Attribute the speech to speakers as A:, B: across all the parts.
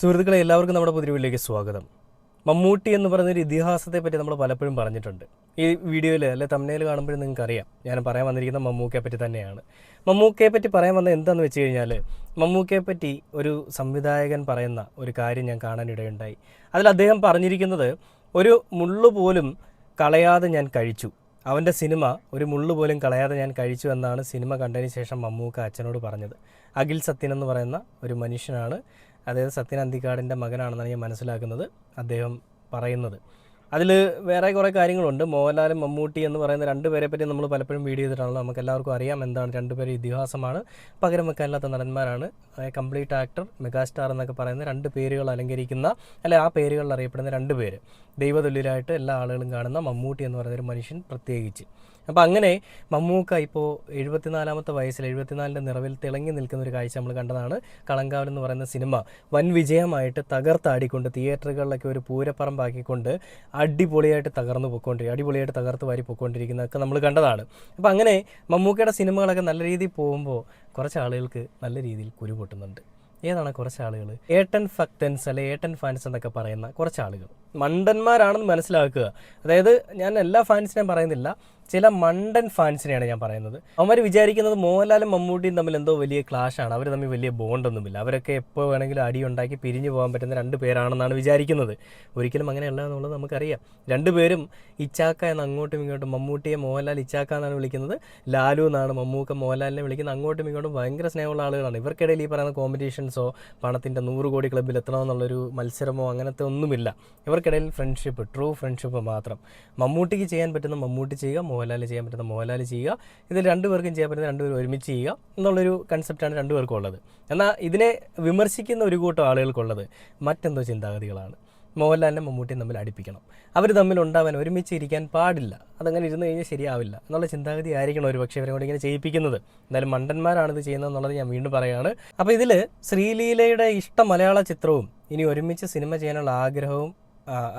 A: സുഹൃത്തുക്കളെ എല്ലാവർക്കും നമ്മുടെ പുതിയ വീഡിയോയിലേക്ക് സ്വാഗതം. മമ്മൂട്ടി എന്ന് പറയുന്നൊരു ഇതിഹാസത്തെ പറ്റി നമ്മൾ പലപ്പോഴും പറഞ്ഞിട്ടുണ്ട്. ഈ വീഡിയോയിൽ അല്ലെ തംബ്നെയിൽ കാണുമ്പോഴും നിങ്ങൾക്കറിയാം ഞാൻ പറയാൻ വന്നിരിക്കുന്ന മമ്മൂക്കയെ പറ്റി തന്നെയാണ്. മമ്മൂക്കയെ പറ്റി പറയാൻ വന്നത് എന്താണെന്ന് വെച്ച് കഴിഞ്ഞാൽ, മമ്മൂക്കയെ പറ്റി ഒരു സംവിധായകൻ പറയുന്ന ഒരു കാര്യം ഞാൻ കാണാനിടയുണ്ടായി. അതിൽ അദ്ദേഹം പറഞ്ഞിരിക്കുന്നത്, ഒരു മുള്ളു പോലും കളയാതെ ഞാൻ കഴിച്ചു. അവൻ്റെ സിനിമ ഒരു മുള്ളു പോലും കളയാതെ ഞാൻ കഴിച്ചു എന്നാണ് സിനിമ കണ്ടതിന് ശേഷം മമ്മൂക്ക അച്ഛനോട് പറഞ്ഞത്. അഖിൽ സത്യൻ എന്ന് പറയുന്ന ഒരു മനുഷ്യനാണ്, അതായത് സത്യൻ അന്തിക്കാടിൻ്റെ മകനാണെന്നാണ് ഞാൻ മനസ്സിലാക്കുന്നത് അദ്ദേഹം പറയുന്നത്. അതിൽ വേറെ കുറേ കാര്യങ്ങളുണ്ട്. മോഹൻലാലും മമ്മൂട്ടി എന്ന് പറയുന്ന രണ്ടുപേരെ പറ്റി നമ്മൾ പലപ്പോഴും വീഡിയോ ചെയ്തിട്ടാണല്ലോ, നമുക്ക് എല്ലാവർക്കും അറിയാം എന്താണ്. രണ്ടുപേരും ഇതിഹാസമാണ്, പകരം വെക്കാനില്ലാത്ത നടന്മാരാണ്. കംപ്ലീറ്റ് ആക്ടർ, മെഗാസ്റ്റാർ എന്നൊക്കെ പറയുന്ന രണ്ട് പേരുകൾ അലങ്കരിക്കുന്ന, അല്ലെ ആ പേരുകളിൽ അറിയപ്പെടുന്ന രണ്ട് പേര്, ദൈവതുല്യരായിട്ട് എല്ലാ ആളുകളും കാണുന്ന മമ്മൂട്ടി എന്ന് പറയുന്നൊരു മനുഷ്യൻ പ്രത്യേകിച്ച്. അപ്പോൾ അങ്ങനെ മമ്മൂക്ക ഇപ്പോൾ 74-ാമത്തെ വയസ്സിൽ 74-ൻ്റെ നിറവിൽ തിളങ്ങി നിൽക്കുന്ന ഒരു കാഴ്ച നമ്മൾ കണ്ടതാണ്. കളങ്കാവൽ എന്ന് പറയുന്ന സിനിമ വൻ വിജയമായിട്ട് തകർത്താടിക്കൊണ്ട് തിയേറ്ററുകളിലൊക്കെ ഒരു പൂരപ്പറമ്പാക്കിക്കൊണ്ട് അടിപൊളിയായിട്ട് തകർത്ത് വാരി പൊയ്ക്കൊണ്ടിരിക്കുന്നതൊക്കെ നമ്മൾ കണ്ടതാണ്. അപ്പോൾ അങ്ങനെ മമ്മൂക്കയുടെ സിനിമകളൊക്കെ നല്ല രീതിയിൽ പോകുമ്പോൾ കുറച്ച് ആളുകൾക്ക് നല്ല രീതിയിൽ കുരു പൊട്ടുന്നുണ്ട്. ഏതാണ് കുറച്ച് ആളുകൾ? ഏട്ടൻ ഫക്തൻസ് അല്ലെ ഏട്ടൻ ഫാൻസ് എന്നൊക്കെ പറയുന്ന കുറച്ച് ആളുകൾ മണ്ടന്മാരാണെന്ന് മനസ്സിലാക്കുക. അതായത് ഞാൻ എല്ലാ ഫാൻസിനെയും പറയുന്നില്ല, ചില മണ്ടൻ ഫാൻസിനെയാണ് ഞാൻ പറയുന്നത്. അവന്മാർ വിചാരിക്കുന്നത് മോഹൻലാലും മമ്മൂട്ടിയും തമ്മിൽ എന്തോ വലിയ ക്ലാഷാണ്, അവർ തമ്മിൽ വലിയ ബോണ്ടൊന്നുമില്ല, അവരൊക്കെ എപ്പോൾ വേണമെങ്കിലും അടിയുണ്ടാക്കി പിരിഞ്ഞു പോകാൻ പറ്റുന്ന രണ്ട് പേരാണെന്നാണ് വിചാരിക്കുന്നത്. ഒരിക്കലും അങ്ങനെയല്ല എന്നുള്ളത് നമുക്കറിയാം. രണ്ടുപേരും ഇച്ചാക്ക എന്ന് അങ്ങോട്ടും ഇങ്ങോട്ടും, മമ്മൂട്ടിയെ മോഹൻലാൽ ഇച്ചാക്ക എന്നാണ് വിളിക്കുന്നത്, ലാലു എന്നാണ് മമ്മൂക്ക മോഹൻലാലിനെ വിളിക്കുന്നത്. അങ്ങോട്ടും ഇങ്ങോട്ടും ഭയങ്കര സ്നേഹമുള്ള ആളുകളാണ്. ഇവർക്കിടയിൽ ഈ പറയുന്ന കോമ്പറ്റീഷൻസോ പണത്തിൻ്റെ 100 കോടി ക്ലബ്ബിൽ എത്തണമെന്നുള്ളൊരു മത്സരമോ അങ്ങനത്തെ ഒന്നുമില്ല. ഇവർക്കിടയിൽ ഫ്രണ്ട്ഷിപ്പ്, ട്രൂ ഫ്രണ്ട്ഷിപ്പ് മാത്രം. മമ്മൂട്ടിക്ക് ചെയ്യാൻ പറ്റുന്ന മമ്മൂട്ടി ചെയ്യുക, മോഹൻലാൽ ചെയ്യാൻ പറ്റുന്ന മോഹൻലാൽ ചെയ്യുക, ഇതിൽ രണ്ടുപേർക്കും ചെയ്യാൻ പറ്റുന്ന രണ്ടുപേരും ഒരുമിച്ച് ചെയ്യുക എന്നുള്ളൊരു കൺസെപ്റ്റാണ് രണ്ടുപേർക്കും ഉള്ളത്. എന്നാൽ ഇതിനെ വിമർശിക്കുന്ന ഒരു കൂട്ടം ആളുകൾക്കുള്ളത് മറ്റെന്തോ ചിന്താഗതികളാണ്. മോഹൻലാലിനെ മമ്മൂട്ടിയും തമ്മിൽ അടുപ്പിക്കണം, അവർ തമ്മിൽ ഉണ്ടാവാൻ ഒരുമിച്ച് ഇരിക്കാൻ പാടില്ല, അതങ്ങനെ ഇരുന്ന് കഴിഞ്ഞാൽ ശരിയാവില്ല എന്നുള്ള ചിന്താഗതി ആയിരിക്കണം ഒരു പക്ഷേ ഇവരെ കൊണ്ട് ഇങ്ങനെ ചെയ്യിപ്പിക്കുന്നത്. എന്തായാലും മണ്ടന്മാരാണ് ഇത് ചെയ്യുന്നത് എന്നുള്ളത് ഞാൻ വീണ്ടും പറയുകയാണ്. അപ്പോൾ ഇതിൽ ശ്രീലീലയുടെ ഇഷ്ട മലയാള ചിത്രവും ഇനി ഒരുമിച്ച് സിനിമ ചെയ്യാനുള്ള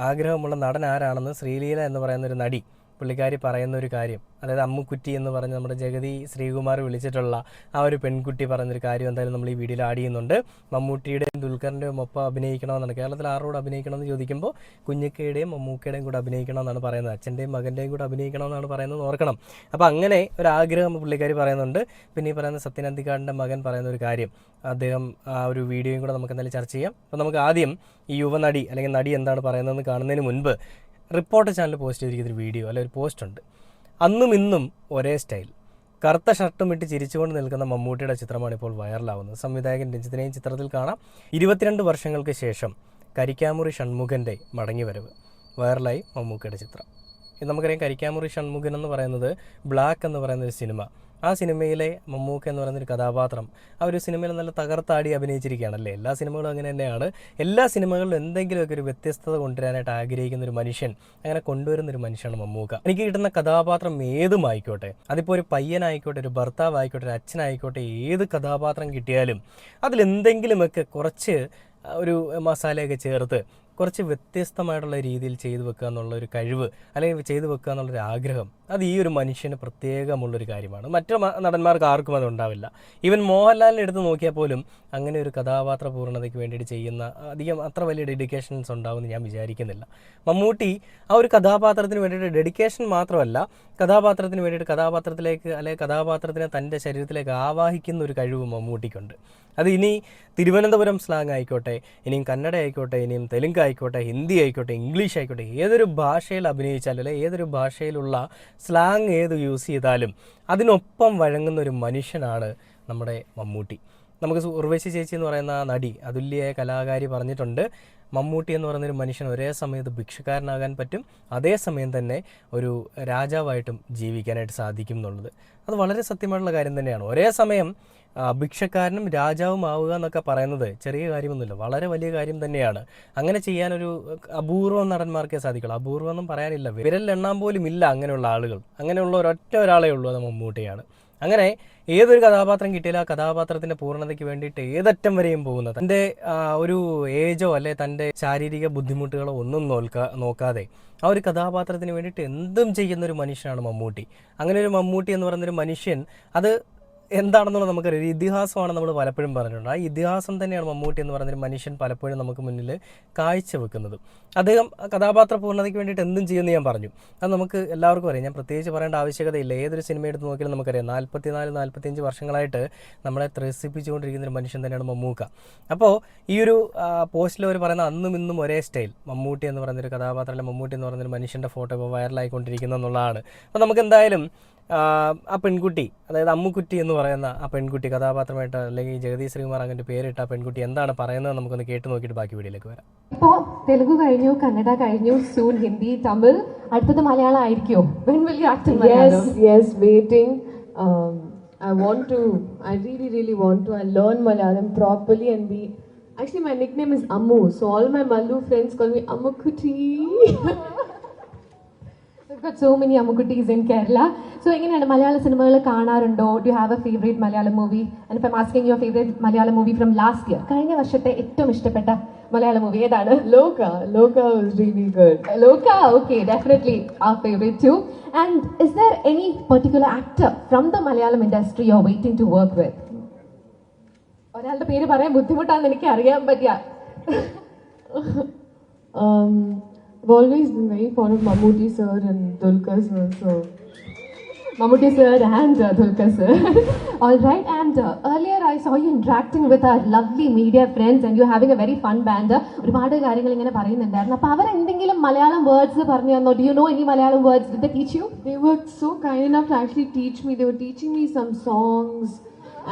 A: ആഗ്രഹമുള്ള നടൻ ആരാണെന്ന് ശ്രീലീല എന്ന് പറയുന്നൊരു നടി, പുള്ളിക്കാരി പറയുന്ന ഒരു കാര്യം, അതായത് അമ്മുക്കുറ്റി എന്ന് പറഞ്ഞ് നമ്മുടെ ജഗതി ശ്രീകുമാർ വിളിച്ചിട്ടുള്ള ആ ഒരു പെൺകുട്ടി പറയുന്നൊരു കാര്യം എന്തായാലും നമ്മൾ ഈ വീഡിയോയിൽ ആഡ് ചെയ്യുന്നുണ്ട്. മമ്മൂട്ടിയുടെയും ദുൽഖറിൻ്റെയും ഒപ്പം അഭിനയിക്കണമെന്നാണ്, കേരളത്തിൽ ആരോട് അഭിനയിക്കണമെന്ന് ചോദിക്കുമ്പോൾ കുഞ്ഞിക്കയുടെയും മമ്മൂക്കയുടെയും കൂടെ അഭിനയിക്കണമെന്നാണ് പറയുന്നത്, അച്ഛൻ്റെയും മകൻ്റെയും കൂടെ അഭിനയിക്കണമെന്നാണ് പറയുന്നത്, ഓർക്കണം. അപ്പോൾ അങ്ങനെ ഒരു ആഗ്രഹം പുള്ളിക്കാരി പറയുന്നുണ്ട്. പിന്നെ ഈ പറയുന്ന സത്യൻ അന്തിക്കാടിൻ്റെ മകൻ പറയുന്ന ഒരു കാര്യം, അദ്ദേഹം ആ ഒരു വീഡിയോയും കൂടെ നമുക്ക് എന്തായാലും ചർച്ച ചെയ്യാം. അപ്പോൾ നമുക്ക് ആദ്യം ഈ യുവനടി അല്ലെങ്കിൽ നടി എന്താണ് പറയുന്നതെന്ന് കാണുന്നതിന് മുൻപ് റിപ്പോർട്ടർ ചാനൽ പോസ്റ്റ് ചെയ്തിരിക്കുന്നൊരു വീഡിയോ അല്ലെ ഒരു പോസ്റ്റ് ഉണ്ട്. അന്നും ഇന്നും ഒരേ സ്റ്റൈൽ, കറുത്ത ഷർട്ടും ഇട്ട് ചിരിച്ചുകൊണ്ട് നിൽക്കുന്ന മമ്മൂട്ടിയുടെ ചിത്രമാണ് ഇപ്പോൾ വൈറലാവുന്നത്. സംവിധായകൻ രഞ്ജിത്തിനെയും ചിത്രത്തിൽ കാണാം. 22 വർഷങ്ങൾക്ക് ശേഷം കരിക്കാമുറി ഷൺമുഖൻ്റെ മടങ്ങിവരവ്, വൈറലായി മമ്മൂക്കയുടെ ചിത്രം. ഇത് നമുക്കറിയാം, കരിക്കാമുറി ഷൺമുഖൻ എന്ന് പറയുന്നത് ബ്ലാക്ക് എന്ന് പറയുന്നൊരു സിനിമ, ആ സിനിമയിലെ മമ്മൂക്ക എന്ന് പറയുന്നൊരു കഥാപാത്രം ആ ഒരു സിനിമയിൽ നല്ല തകർത്താടി അഭിനയിച്ചിരിക്കുകയാണല്ലേ. എല്ലാ സിനിമകളും അങ്ങനെ തന്നെയാണ്. എല്ലാ സിനിമകളിലും എന്തെങ്കിലുമൊക്കെ ഒരു വ്യത്യസ്തത കൊണ്ടുവരാനായിട്ട് ആഗ്രഹിക്കുന്ന ഒരു മനുഷ്യൻ, അങ്ങനെ കൊണ്ടുവരുന്നൊരു മനുഷ്യനാണ് മമ്മൂക്ക. എനിക്ക് കിട്ടുന്ന കഥാപാത്രം ഏതുമായിക്കോട്ടെ, അതിപ്പോൾ ഒരു പയ്യനായിക്കോട്ടെ, ഒരു ഭർത്താവായിക്കോട്ടെ, ഒരു അച്ഛനായിക്കോട്ടെ, ഏത് കഥാപാത്രം കിട്ടിയാലും അതിലെന്തെങ്കിലുമൊക്കെ കുറച്ച് ഒരു മസാലയൊക്കെ ചേർത്ത് കുറച്ച് വ്യത്യസ്തമായിട്ടുള്ള രീതിയിൽ ചെയ്തു വെക്കുക എന്നുള്ളൊരു കഴിവ്, അല്ലെങ്കിൽ ചെയ്തു വെക്കുക എന്നുള്ളൊരു ആഗ്രഹം, അത് ഈ ഒരു മനുഷ്യന് പ്രത്യേകമുള്ളൊരു കാര്യമാണ്. മറ്റു നടന്മാർക്ക് ആർക്കും അത് ഉണ്ടാവില്ല. ഈവൻ മോഹൻലാലിനെ എടുത്ത് നോക്കിയാൽ പോലും അങ്ങനെ ഒരു കഥാപാത്ര പൂർണ്ണതയ്ക്ക് വേണ്ടിയിട്ട് ചെയ്യുന്ന അധികം അത്ര വലിയ ഡെഡിക്കേഷൻസ് ഉണ്ടാവുമെന്ന് ഞാൻ വിചാരിക്കുന്നില്ല. മമ്മൂട്ടി ആ ഒരു കഥാപാത്രത്തിന് വേണ്ടിയിട്ട് ഡെഡിക്കേഷൻ മാത്രമല്ല, കഥാപാത്രത്തിന് വേണ്ടിയിട്ട് കഥാപാത്രത്തിലേക്ക് അല്ലെങ്കിൽ കഥാപാത്രത്തിനെ തൻ്റെ ശരീരത്തിലേക്ക് ആവാഹിക്കുന്ന ഒരു കഴിവ് മമ്മൂട്ടിക്കുണ്ട്. അത് ഇനി തിരുവനന്തപുരം സ്ലാങ് ആയിക്കോട്ടെ, ഇനിയും കന്നഡ ആയിക്കോട്ടെ, ഇനിയും തെലുങ്ക് ആയിക്കോട്ടെ, ഹിന്ദി ആയിക്കോട്ടെ, ഇംഗ്ലീഷ് ആയിക്കോട്ടെ, ഏതൊരു ഭാഷയിൽ അഭിനയിച്ചാലും അല്ലെ ഏതൊരു ഭാഷയിലുള്ള സ്ലാങ് ഏത് യൂസ് ചെയ്താലും അതിനൊപ്പം വഴങ്ങുന്ന ഒരു മനുഷ്യനാണ് നമ്മുടെ മമ്മൂട്ടി. നമുക്ക് ഉർവശി ചേച്ചി എന്ന് പറയുന്ന നടി, അതുല്യയായ കലാകാരി പറഞ്ഞിട്ടുണ്ട്, മമ്മൂട്ടി എന്ന് പറയുന്നൊരു മനുഷ്യൻ ഒരേ സമയത്ത് ഭിക്ഷക്കാരനാകാൻ പറ്റും, അതേസമയം തന്നെ ഒരു രാജാവായിട്ടും ജീവിക്കാനായിട്ട് സാധിക്കും എന്നുള്ളത്. അത് വളരെ സത്യമായിട്ടുള്ള കാര്യം തന്നെയാണ്. ഒരേ സമയം ഭിക്ഷക്കാരനും രാജാവും ആവുക എന്നൊക്കെ പറയുന്നത് ചെറിയ കാര്യമൊന്നുമില്ല, വളരെ വലിയ കാര്യം തന്നെയാണ്. അങ്ങനെ ചെയ്യാനൊരു അപൂർവം നടന്മാർക്കേ സാധിക്കുള്ളൂ. അപൂർവം എന്നും പറയാനില്ല, വിരലിലെണ്ണാൻ പോലും ഇല്ല അങ്ങനെയുള്ള ആളുകൾ. അങ്ങനെയുള്ള ഒരാളേ ഉള്ളൂ, അത് മമ്മൂട്ടിയാണ്. അങ്ങനെ ഏതൊരു കഥാപാത്രം കിട്ടിയാലും ആ കഥാപാത്രത്തിൻ്റെ പൂർണ്ണതയ്ക്ക് വേണ്ടിയിട്ട് ഏതറ്റം വരെയും പോകുന്നത്, തൻ്റെ ഒരു ഏജോ അല്ലെ തൻ്റെ ശാരീരിക ബുദ്ധിമുട്ടുകളോ ഒന്നും നോക്കാതെ ആ ഒരു കഥാപാത്രത്തിന് വേണ്ടിയിട്ട് എന്തും ചെയ്യുന്നൊരു മനുഷ്യനാണ് മമ്മൂട്ടി. അങ്ങനെ ഒരു മമ്മൂട്ടി എന്ന് പറയുന്നൊരു മനുഷ്യൻ, അത് എന്താണെന്നുള്ളത് നമുക്കറിയാം. ഒരു ഇതിഹാസമാണ് നമ്മൾ പലപ്പോഴും പറഞ്ഞിട്ടുണ്ട്. ആ ഇതിഹാസം തന്നെയാണ് മമ്മൂട്ടി എന്ന് പറയുന്നൊരു മനുഷ്യൻ പലപ്പോഴും നമുക്ക് മുന്നിൽ കാഴ്ചവെക്കുന്നത്. അദ്ദേഹം കഥാപാത്ര പൂർണ്ണതയ്ക്ക് വേണ്ടിയിട്ട് എന്തും ചെയ്യുമെന്ന് ഞാൻ പറഞ്ഞു. അത് നമുക്ക് എല്ലാവർക്കും അറിയാം. ഞാൻ പ്രത്യേകിച്ച് പറയേണ്ട ആവശ്യകതയില്ല. ഏതൊരു സിനിമ എടുത്ത് നോക്കിയാലും നമുക്കറിയാം 44-45 വർഷങ്ങളായിട്ട് നമ്മളെ ത്രസിപ്പിച്ചുകൊണ്ടിരിക്കുന്ന ഒരു മനുഷ്യൻ തന്നെയാണ് മമ്മൂക്ക. അപ്പോൾ ഈ ഒരു പോസ്റ്റിൽ അവർ പറയുന്ന അന്നും ഇന്നും ഒരേ സ്റ്റൈൽ മമ്മൂട്ടി എന്ന് പറയുന്നൊരു കഥാപാത്രം, അല്ലെങ്കിൽ മമ്മൂട്ടി എന്ന് പറയുന്നൊരു മനുഷ്യൻ്റെ ഫോട്ടോ ഇപ്പോൾ വൈറലായിക്കൊണ്ടിരിക്കുന്നു എന്നുള്ളതാണ്. അപ്പോൾ നമുക്ക് എന്തായാലും ആ പെൺകുട്ടി, അതായത് അമ്മുക്കുട്ടി എന്ന് പറയുന്ന ആ പെൺകുട്ടി കഥാപാത്രമായിട്ട്, അല്ലെങ്കിൽ ജഗദീഷ് ശ്രീകുമാർ അങ്ങനെ പേരിട്ട ആ പെൺകുട്ടി എന്താണ് പറയുന്നത് നമുക്കൊന്ന് കേട്ട് നോക്കിയിട്ട് ബാക്കി വീഡിയോയിലേക്ക് വരാം.
B: ഇപ്പോൾ തെലുഗു കഴിഞ്ഞു, കന്നഡ കഴിഞ്ഞു, സൂൺ ഹിന്ദി, തമിഴ്, അടുത്തത് മലയാളം ആയിരിക്കുമോ? When will you act in Malayalam?
C: Yes, waiting. I really want to. I learn Malayalam properly and be. Actually, my nickname is Ammu, so all my Mallu friends call me Ammukutti.
B: We've got so many Ammukuttis in Kerala. So, എങ്ങനെയാണ് മലയാള സിനിമകൾ കാണാറുണ്ടോ? Do you have a favorite Malayalam movie? And if I'm asking your favorite Malayalam movie from last year, കഴിഞ്ഞ വർഷത്തെ ഏറ്റവും ഇഷ്ടപ്പെട്ട മലയാള movie ഏതാണ്?
C: Loka was really good.
B: Loka, okay, definitely our favorite too. And is there any particular actor from the Malayalam industry you're waiting to work with? ഒരാളുടെ പേര് പറയാൻ ബുദ്ധിമുട്ടാണെന്ന് എനിക്ക് അറിയാൻ പറ്റിയ.
C: I've always been very fond of Mammootty sir and Dulquer sir, so
B: Mammootty sir and Dulquer sir. All right, and earlier I saw you interacting with our lovely media friends and you're having a very fun banter. ഒരുപാട് കാര്യങ്ങൾ ഇങ്ങനെ പറയുന്നുണ്ടായിരുന്നു. അപ്പോൾ അവർ എന്തെങ്കിലും Malayalam words പറഞ്ഞു തന്നോ? Do you know any Malayalam words? Did they teach you?
C: they were so kind enough to actually teach me. They were teaching me some songs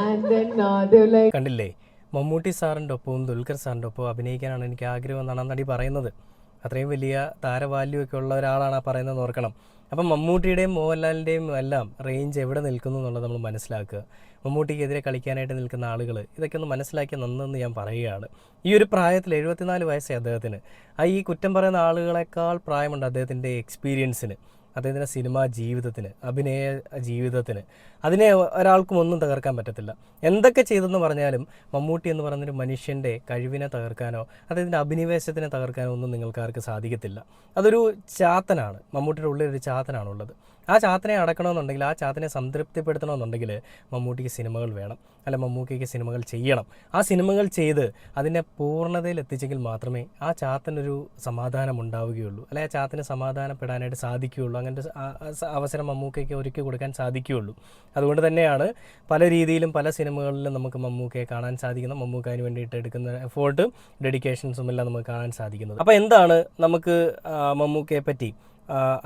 C: and then they were like,
A: കണ്ടില്ലേ, മമ്മൂട്ടി സാറിൻ്റെ ഒപ്പവും ദുൽഖർ സാറിൻ്റെ ഒപ്പവും അഭിനയിക്കാനാണ് എനിക്ക് ആഗ്രഹം എന്നാണ് നടി പറയുന്നത്. അത്രയും വലിയ താരവാല്യൂ ഒക്കെ ഉള്ള ഒരാളാണ് ആ പറയുന്നത് ഓർക്കണം. അപ്പം മമ്മൂട്ടിയുടെയും മോഹൻലാലിൻ്റെയും എല്ലാം റേഞ്ച് എവിടെ നിൽക്കുന്നു എന്നുള്ളത് നമ്മൾ മനസ്സിലാക്കുക. മമ്മൂട്ടിക്കെതിരെ കളിക്കാനായിട്ട് നിൽക്കുന്ന ആളുകൾ ഇതൊക്കെ ഒന്ന് മനസ്സിലാക്കി നന്നെന്ന് ഞാൻ പറയുകയാണ്. ഈ ഒരു പ്രായത്തിൽ 74 വയസ്സേ അദ്ദേഹത്തിന്. ഈ കുറ്റം പറയുന്ന ആളുകളെക്കാൾ പ്രായമുണ്ട് അദ്ദേഹത്തിൻ്റെ എക്സ്പീരിയൻസിന്, അദ്ദേഹത്തിൻ്റെ സിനിമാ ജീവിതത്തിന്, അഭിനയ ജീവിതത്തിന്. അതിനെ ഒരാൾക്കും ഒന്നും തകർക്കാൻ പറ്റത്തില്ല. എന്തൊക്കെ ചെയ്തെന്ന് പറഞ്ഞാലും മമ്മൂട്ടി എന്ന് പറയുന്നൊരു മനുഷ്യൻ്റെ കഴിവിനെ തകർക്കാനോ അദ്ദേഹത്തിൻ്റെ അഭിനിവേശത്തിനെ തകർക്കാനോ ഒന്നും നിങ്ങൾക്കാർക്ക് സാധിക്കത്തില്ല. അതൊരു ചാത്തനാണ്, മമ്മൂട്ടിയുടെ ഉള്ളിലൊരു ചാത്തനാണുള്ളത്. ആ ചാത്തനെ അടക്കണമെന്നുണ്ടെങ്കിൽ, ആ ചാത്തനെ സംതൃപ്തിപ്പെടുത്തണമെന്നുണ്ടെങ്കിൽ മമ്മൂട്ടിക്ക് സിനിമകൾ വേണം, അല്ല മമ്മൂട്ടിക്ക് സിനിമകൾ ചെയ്യണം. ആ സിനിമകൾ ചെയ്ത് അതിനെ പൂർണ്ണതയിൽ എത്തിച്ചെങ്കിൽ മാത്രമേ ആ ചാത്തനൊരു സമാധാനം ഉണ്ടാവുകയുള്ളൂ, അല്ലെ ആ ചാത്തന് സമാധാനപ്പെടാനായിട്ട് സാധിക്കുകയുള്ളൂ. അങ്ങനത്തെ അവസരം മമ്മൂക്കയ്ക്ക് ഒരുക്കി കൊടുക്കാൻ സാധിക്കുകയുള്ളൂ. അതുകൊണ്ട് തന്നെയാണ് പല രീതിയിലും പല സിനിമകളിലും നമുക്ക് മമ്മൂക്കയെ കാണാൻ സാധിക്കുന്നത്. മമ്മൂക്ക അതിന് വേണ്ടിയിട്ട് എടുക്കുന്ന എഫോർട്ടും ഡെഡിക്കേഷൻസും എല്ലാം നമുക്ക് കാണാൻ സാധിക്കുന്നത്. അപ്പോൾ എന്താണ് നമുക്ക് മമ്മൂക്കയെ പറ്റി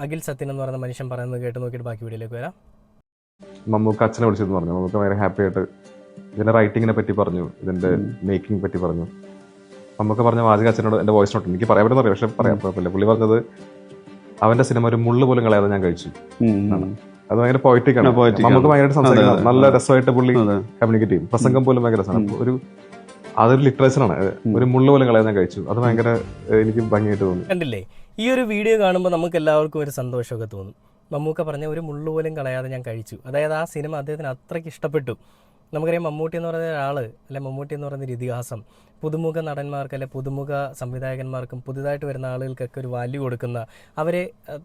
A: അഖിൽ സത്യൻ എന്ന് പറയുന്ന മനുഷ്യൻ പറയുന്നത് കേട്ട് നോക്കിയിട്ട് ബാക്കി വീഡിയോയിലേക്ക് വരാം.
D: മമ്മൂക്ക അച്ഛനെ വിളിച്ചെന്ന് പറഞ്ഞു. മമ്മൂക്ക ഭയങ്കര ഹാപ്പി ആയിട്ട് ഇതിന്റെ റൈറ്റിങ്ങിനെ പറ്റി പറഞ്ഞു, ഇതിന്റെ മേക്കിംഗ് പറ്റി പറഞ്ഞു. മമ്മൂക്ക പറഞ്ഞ വാചക അച്ഛനോട് എന്റെ വോയിസ് നോട്ട് എനിക്ക് പറയാൻ പറ്റുന്ന അറിയാം, പക്ഷെ പറയാൻ കുഴപ്പമില്ല. പുള്ളി പറഞ്ഞത് അവന്റെ സിനിമ ഒരു മുള്ളു പോലും കളയാതെ ഞാൻ കഴിച്ചു. അത് ഭയങ്കര പോയറ്റിക് ആണ്. നമുക്ക് ഭയങ്കരമായിട്ട് സംസാരിക്കുന്നത് നല്ല രസമായിട്ട് പുള്ളി കമ്മ്യൂണിക്കേറ്റ് ചെയ്യും. പ്രസംഗം പോലും ഭയങ്കര രസമാണ്. അതൊരു ലിറ്ററേച്ചറാണ്. ഒരു മുള്ളു പോലും കളയാതെ ഞാൻ കഴിച്ചു. അത് ഭയങ്കര എനിക്ക് ഭംഗിയായിട്ട് തോന്നി.
A: കണ്ടില്ലേ, ഈ ഒരു വീഡിയോ കാണുമ്പോൾ നമുക്ക് എല്ലാവർക്കും ഒരു സന്തോഷമൊക്കെ തോന്നും. മമ്മൂക്ക പറഞ്ഞ ഒരു മുള്ളു പോലും കളയാതെ ഞാൻ കഴിച്ചു. അതായത് ആ സിനിമ അദ്ദേഹത്തിന് അത്രയ്ക്ക് ഇഷ്ടപ്പെട്ടു. നമുക്കറിയാം മമ്മൂട്ടി എന്ന് പറയുന്ന ഒരാൾ, അല്ലെ മമ്മൂട്ടി എന്ന് പറയുന്നൊരു ഇതിഹാസം, പുതുമുഖ നടന്മാർക്ക്, അല്ലെ പുതുമുഖ സംവിധായകന്മാർക്കും പുതുതായിട്ട് വരുന്ന ആളുകൾക്കൊക്കെ ഒരു വാല്യൂ കൊടുക്കുന്ന, അവരെ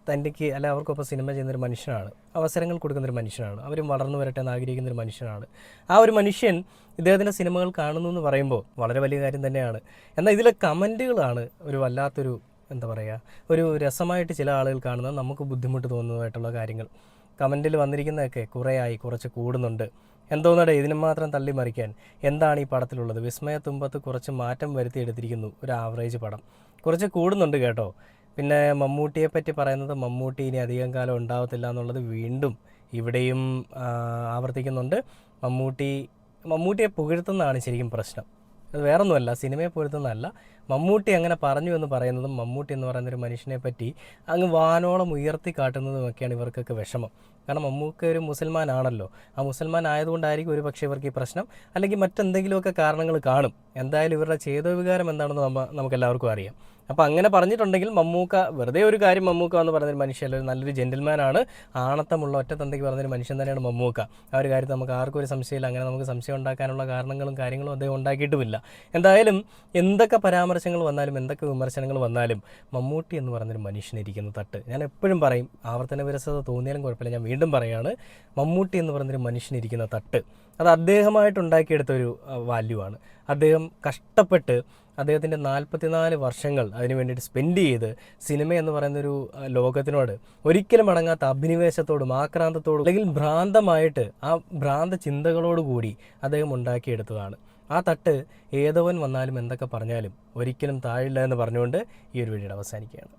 A: തൻ്റെക്ക് അല്ലെ അവർക്കൊപ്പം സിനിമ ചെയ്യുന്നൊരു മനുഷ്യനാണ്, അവസരങ്ങൾ കൊടുക്കുന്നൊരു മനുഷ്യനാണ്, അവരും വളർന്നു വരട്ടെ എന്ന് ആഗ്രഹിക്കുന്നൊരു മനുഷ്യനാണ്. ആ ഒരു മനുഷ്യൻ ഇദ്ദേഹത്തിൻ്റെ സിനിമകൾ കാണുന്നു എന്ന് പറയുമ്പോൾ വളരെ വലിയ കാര്യം തന്നെയാണ്. എന്നാൽ ഇതിലെ കമൻറ്റുകളാണ് ഒരു വല്ലാത്തൊരു, എന്താ പറയുക, ഒരു രസമായിട്ട് ചില ആളുകൾ കാണുന്നത് നമുക്ക് ബുദ്ധിമുട്ട് തോന്നുന്നതായിട്ടുള്ള കാര്യങ്ങൾ. കമൻറ്റിൽ വന്നിരിക്കുന്നതൊക്കെ കുറച്ച് കൂടുന്നുണ്ട്. എന്തോന്നടേ ഇതിനെ മാത്രം തള്ളിമറിക്കാൻ, എന്താണ് ഈ പടത്തിലുള്ളത്? വിസ്മയത്തുമ്പത്ത് കുറച്ച് മാറ്റം വരുത്തിയെടുത്തിരിക്കുന്നു ഒരു ആവറേജ് പടം. കുറച്ച് കൂടുന്നുണ്ട് കേട്ടോ. പിന്നെ മമ്മൂട്ടിയെ പറ്റി പറയുന്നത് മമ്മൂട്ടി ഇനി അധികം കാലം ഉണ്ടാവത്തില്ല എന്നുള്ളത് വീണ്ടും ഇവിടെയും ആവർത്തിക്കുന്നുണ്ട്. മമ്മൂട്ടിയെ പുകഴ്ത്തുന്നതാണ് ശരിക്കും പ്രശ്നം. അത് വേറൊന്നുമല്ല, സിനിമയെ പുകഴ്ത്തുന്നതല്ല. മമ്മൂട്ടി അങ്ങനെ പറഞ്ഞു എന്ന് പറയുന്നതും മമ്മൂട്ടി എന്ന് പറയുന്നൊരു മനുഷ്യനെ പറ്റി അങ്ങ് വാനോളം ഉയർത്തി കാട്ടുന്നതുമൊക്കെയാണ് ഇവർക്കൊക്കെ വിഷമം. കാരണം മമ്മൂക്ക ഒരു മുസൽമാനാണല്ലോ. ആ മുസൽമാൻ ആയതുകൊണ്ടായിരിക്കും ഒരു പക്ഷേ ഇവർക്ക് ഈ പ്രശ്നം, അല്ലെങ്കിൽ മറ്റെന്തെങ്കിലുമൊക്കെ കാരണങ്ങൾ കാണും. എന്തായാലും ഇവരുടെ ചേതോവികാരം എന്താണെന്ന് നമുക്കെല്ലാവർക്കും അറിയാം. അപ്പോൾ അങ്ങനെ പറഞ്ഞിട്ടുണ്ടെങ്കിൽ മമ്മൂക്ക വെറുതെ ഒരു കാര്യം, മമ്മൂക്ക എന്ന് പറയുന്നൊരു മനുഷ്യല്ല, നല്ലൊരു ജെന്റിൽമാനാണ്, ആണത്തമുള്ള ഒറ്റത്തന്തയ്ക്ക് പറഞ്ഞൊരു മനുഷ്യൻ തന്നെയാണ് മമ്മൂക്ക. ആ ഒരു കാര്യത്തിൽ നമുക്ക് ആർക്കും ഒരു സംശയമില്ല. അങ്ങനെ നമുക്ക് സംശയം ഉണ്ടാക്കാനുള്ള കാരണങ്ങളും കാര്യങ്ങളും അദ്ദേഹം ഉണ്ടാക്കിയിട്ടുമില്ല. എന്തായാലും എന്തൊക്കെ പരാമർശങ്ങൾ വന്നാലും എന്തൊക്കെ വിമർശനങ്ങൾ വന്നാലും മമ്മൂട്ടി എന്ന് പറയുന്നൊരു മനുഷ്യനിരിക്കുന്ന തട്ട്, ഞാൻ എപ്പോഴും പറയും, ആവർത്തന വിരസത തോന്നിയാലും കുഴപ്പമില്ല, ഞാൻ വീണ്ടും പറയുകയാണ്, മമ്മൂട്ടി എന്ന് പറയുന്നൊരു മനുഷ്യനിരിക്കുന്ന തട്ട് അത് അദ്ദേഹമായിട്ടുണ്ടാക്കിയെടുത്ത ഒരു വാല്യൂ ആണ്. അദ്ദേഹം കഷ്ടപ്പെട്ട് അദ്ദേഹത്തിൻ്റെ 44 വർഷങ്ങൾ അതിന് വേണ്ടിയിട്ട് സ്പെൻഡ് ചെയ്ത് സിനിമ എന്ന് പറയുന്നൊരു ലോകത്തിനോട് ഒരിക്കലും അടങ്ങാത്ത അഭിനിവേശത്തോടും ആക്രാന്തത്തോടും അല്ലെങ്കിൽ ഭ്രാന്തമായിട്ട് ആ ഭ്രാന്ത ചിന്തകളോടുകൂടി അദ്ദേഹം ഉണ്ടാക്കിയെടുത്തതാണ്. ആ തട്ട് ഏതവൻ വന്നാലും എന്തൊക്കെ പറഞ്ഞാലും ഒരിക്കലും താഴില്ല എന്ന് പറഞ്ഞുകൊണ്ട് ഈ ഒരു വീഡിയോ അവസാനിക്കുകയാണ്.